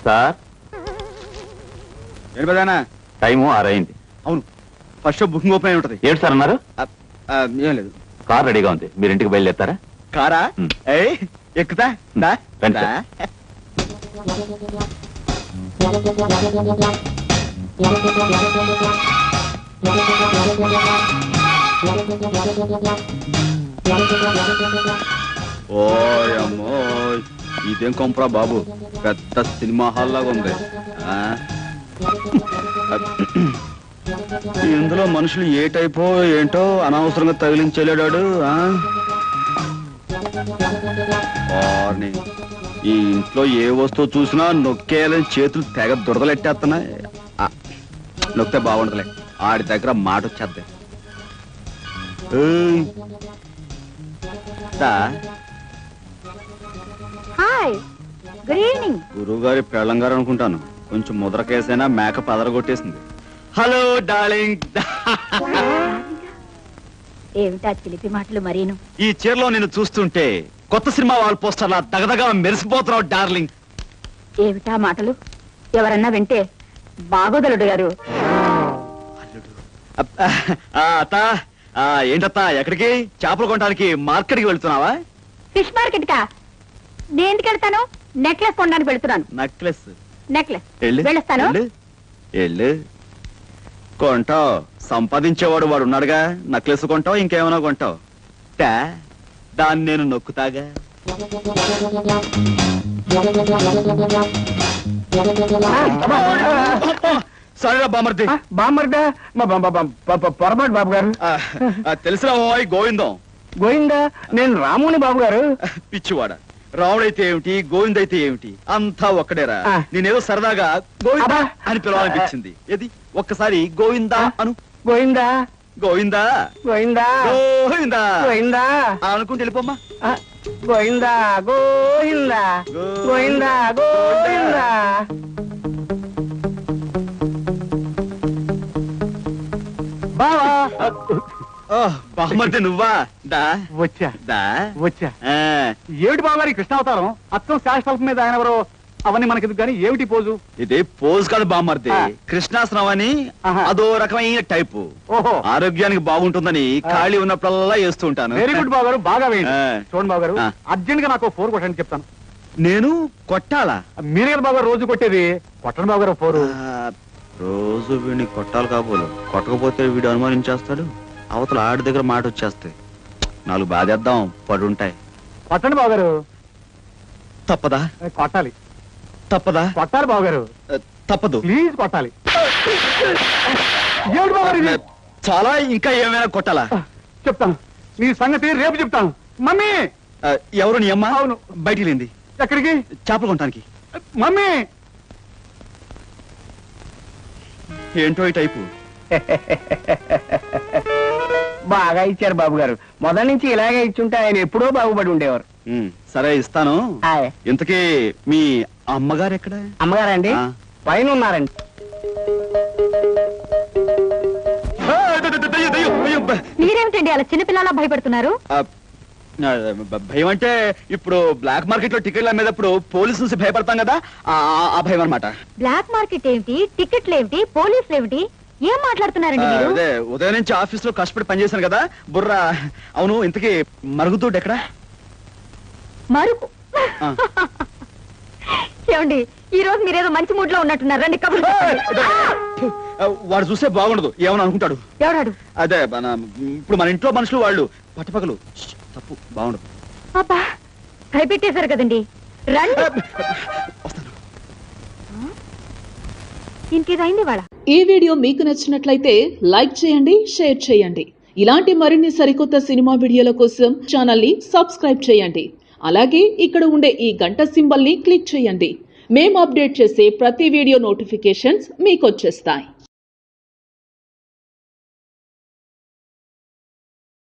Sir ఏంటి పెదానా time 6 అయింది. అవును ఫస్ట్ షో బుకింగ్ ఓపెన్ అయి ఉంటది. ఏంటి సార్ అన్నారు? ఏం లేదు. కార్ రెడీగా ఉంది, మీరు ఇంటికి బయలుదేరతారా? కారా? ఎక్కుతా రండి సార్. ఓయమ్మో ఇదేం కొంపరా బాబు, పెద్ద సినిమా హాల్ లాగా ఉంది. ఇందులో మనుషులు ఏ టైపో ఏంటో అనవసరంగా తగిలించలేడాడు. ఈ ఇంట్లో ఏ వస్తువు చూసినా నొక్కేయాలని చేతులు తెగ దురదలెట్టేస్తున్నాయి. నొక్కితే బాగుండదులే, ఆడి దగ్గర మాట వచ్చేద్దాం. గురువు గారి పెళ్ళం గారు అనుకుంటాను. కొంచెం ముద్ర కేసైనా మేకప్ అదరగొట్టేసింది. Hello darling. ఏమిటా చిలిపి మాటలు మరీను? ఈ చీరలో నేను చూస్తుంటే కొత్త సినిమా వాల్ పోస్టర్లా దగదగా మెరిసిపోతున్నావు డార్లింగ్. ఏమిటా మాటలు? ఎవరన్నా వింటే బాగోదలుడు గారు. ఏంటత్తా ఎక్కడికి? చేపలు కొనడానికి మార్కెట్కి వెళ్తున్నావా? ఫిష్ మార్కెట్ కా? నేను ఎందుకు వెళ్తాను? నెక్లెస్ కొనడానికి వెళ్తున్నాను. నెక్లెస్? నెక్లెస్ వెళ్ళొస్తాను. వెళ్ళు కొంటావు, సంపాదించేవాడు వాడు ఉన్నాడుగా. నెక్లెస్ కొంటావు, ఇంకేమైనా కొంటావు. దాన్ని నేను నొక్కుతాగా. సరేరా బామర్ది. బామర్దా? పొరపాటు బాబు గారు. తెలిసినా గోవిందం. గోవిందా? నేను రాముని బాబు గారు. పిచ్చివాడ, రాముడైతే ఏమిటి, గోవిందైతే ఏమిటి, అంతా ఒక్కడేరా. నేనేదో సరదాగా గోవిందా అని పిలవాలనిపించింది. ఏది ఒక్కసారి గోవిందా అను. గోవిందా గోవిందా గోవిందా గోవిందా గోవిందా అనుకుంటే వెళ్ళిపోమ్మా. గోవిందా గోవిందా గోవిందా గోవిందా. బావా బామర్ది నువ్వా? దా వచ్చా దా వచ్చా. ఏమిటి బాబు గారి కృష్ణావతారం? అచ్చం శాశ్వతం మీద ఆయన ఎవరో అవన్నీ మనకి కానీ ఏమిటి పోజు? ఇది పోజ్ కాదు బామర్ది, కృష్ణాసనం అని అదో రకమైన టైపు. ఓహో, ఆరోగ్యానికి బాగుంటుందని ఖాళీ ఉన్నప్పుడల్లా వేస్తూ ఉంటాను. వెరీ గుడ్ బాబు గారు, బాగా వేయండి. చూడండి బాబు గారు, అర్జెంట్ గా నాకు 4 కొట్టండి చెప్తాను. నేను కొట్టాలా? మీరే కదా బాబు గారు రోజు కొట్టేది. కొట్టండి బాబు గారు 4. రోజు వీడిని కొట్టాలి కాబోలు, కొట్టకపోతే వీడు అనుమానించేస్తాడు. అవతల ఆడి దగ్గర మాట వచ్చేస్తాయి. 4 బాధేద్దాం, పడుంటాయి. కొట్టండి బాబు గారు. తప్పదా? కొట్టాలి. తప్పదా? కొట్టాలి బాబు గారు. తప్పదు, ప్లీజ్ కొట్టాలి. ఏమిటి బాబు గారు? చాలా ఇంకా ఏమైనా కొట్టాలా? చెప్తాను, నీ సంగతి రేపు చెప్తాను. మమ్మీ. ఎవరు నీ అమ్మ? అవును. బయటికి లేంది. ఎక్కడికి? చేపలు కొనడానికి. మమ్మీ. ఏంటో ఈ టైపు. బాగా ఇచ్చారు బాబు గారు. మొదటి నుంచి ఇలాగే ఇచ్చుంటే ఆయన ఎప్పుడో బాగుపడి ఉండేవారు. సరే ఇస్తాను. ఇంతకీ మీ అమ్మగారు ఎక్కడ? అమ్మగారండి పైన ఉన్నారండి. మీరేమిటండి అలా చిన్నపిల్లలా భయపడుతున్నారు? భయం అంటే ఇప్పుడు బ్లాక్ మార్కెట్ లో టికెట్లు అమ్మేటప్పుడు పోలీసు నుంచి భయపడతాం కదా, ఆ భయం అనమాట. బ్లాక్ మార్కెట్ ఏమిటి, టికెట్లు ఏమిటి, పోలీసులు ఏమిటి, ఏం మాట్లాడుతున్నారండి మీరు? అదే ఉదయం నుంచి ఆఫీస్ లో కష్టపడి పనిచేశాను కదా బుర్రా. అవును, ఇంతకీ మరుగుతోటి ఎక్కడ? మరుగు? ఏమండి, ఈ రోజు మీరేదో మంచి మూడ్ లో ఉన్నట్టున్నారు. రండి కబుర్లు చెప్పండి. వాడు చూస్తే బాగుండదు, ఏమని అనుకుంటాడు. ఎవడాడు? అదే ఇప్పుడు మన ఇంట్లో మనుషులు వాళ్ళు పట్టుపగలు. తప్పు, బాగుండదు. అబ్బా, భయపెట్టేశారు కదండి. రండి. ఇంకేదైంది వాళ్ళ. ఈ వీడియో మీకు నచ్చినట్లయితే లైక్ చేయండి, షేర్ చేయండి. ఇలాంటి మరిన్ని సరికొత్త సినిమా వీడియోల కోసం ఛానల్ ని సబ్స్క్రైబ్ చేయండి. అలాగే ఇక్కడ ఉండే ఈ గంట సింబల్ ని క్లిక్ చేయండి. మేము అప్డేట్ చేసే ప్రతి వీడియో నోటిఫికేషన్స్ మీకు వచ్చేస్తాయి.